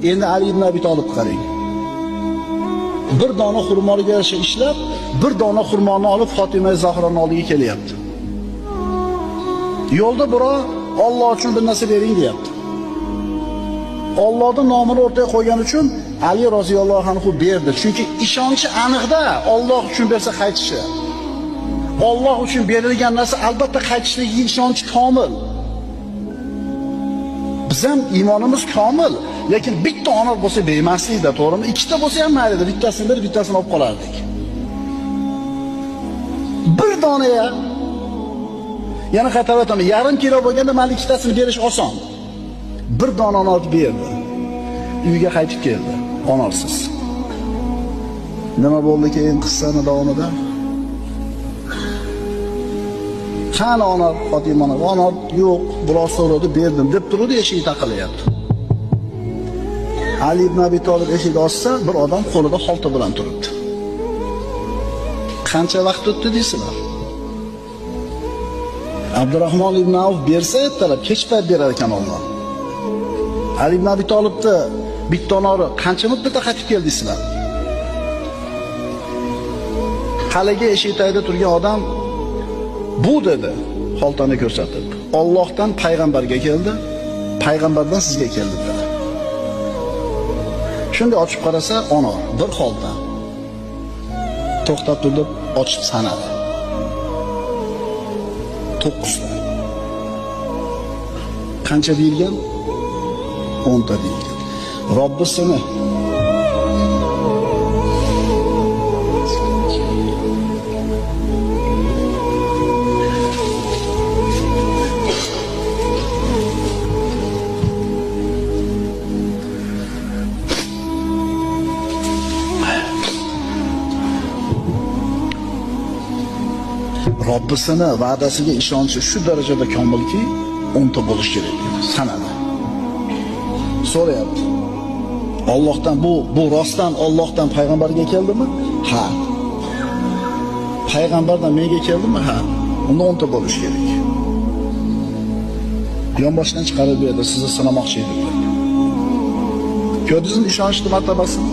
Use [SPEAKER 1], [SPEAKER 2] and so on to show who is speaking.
[SPEAKER 1] Endi Ali ibn Abi Talib qarang. Bir dona xurmoga yarasha ishlab, bir dona xurmoni olib Fatima Zahroning oldiga kelyapti. Yo'lda biroq Alloh uchun bir narsa bering deyapti. Allohning nomini o'rtaga qo'ygani uchun Ali roziyallohu anhu berdi. Chunki ishonchi aniqda Alloh uchun bersa qaytishi. Alloh uchun berilgan narsa albatta qaytishligi ishonchi komil. Biz ham iymonimiz komil, lekin bitta ona bo'lsa bermaslikda, to'g'rimi? Ikkita bo'lsa ham mayli, bittasini berib, bittasini olib qolardik. Bir dona ya. Yana qaytarib aytaman, yarim kilo bo'lganda mayli ikkitasini berish oson. Bir dona olib berdi. Uyga qaytib keldi, onasiz. Nima bo'ldi keyin qissani davomida? Qani ona Fatimani, ona yo'q, biroz so'radi, berdim deb turdi, eshik taqilyapti. Ali ibn Abi Talib eshikni ochsa, bir odam qo'lida xolta bilan turibdi. Qancha vaqt o'tdi deysizlar? Abdurrahmon ibn Avf bersa ertalab, kech payt berar ekan Alloh. Ali ibn Abi Talibni bitta onori qancha muddatda qaytib keldingizlar? Qal'aga eshik tagida turgan odam bu dedi, xoltani ko'rsatib. Allohdan payg'ambarga keldi, payg'ambardan sizga keldi dedi. Shunda ochib qarasa, ona bir xolta. To'xtab turib ochib sanadi. 9 ta. Qancha deyilgan? 10 ta deyilgan. Robbisini Robbisini va'dasiga ishonchi shu darajada komilki, 10 ta bo'lish kerak dedi. Sanadi. So'rayapti. Allohdan bu rostdan Allohdan payg'ambarga keldimi? Ha. Payg'ambardan menga keldimi? Ha. Unda 10 ta bo'lish kerak. Yonboshdan chiqarib berdi, sizni sinamoqchi edim. Ko'rdingizmi ishonchni martabasini?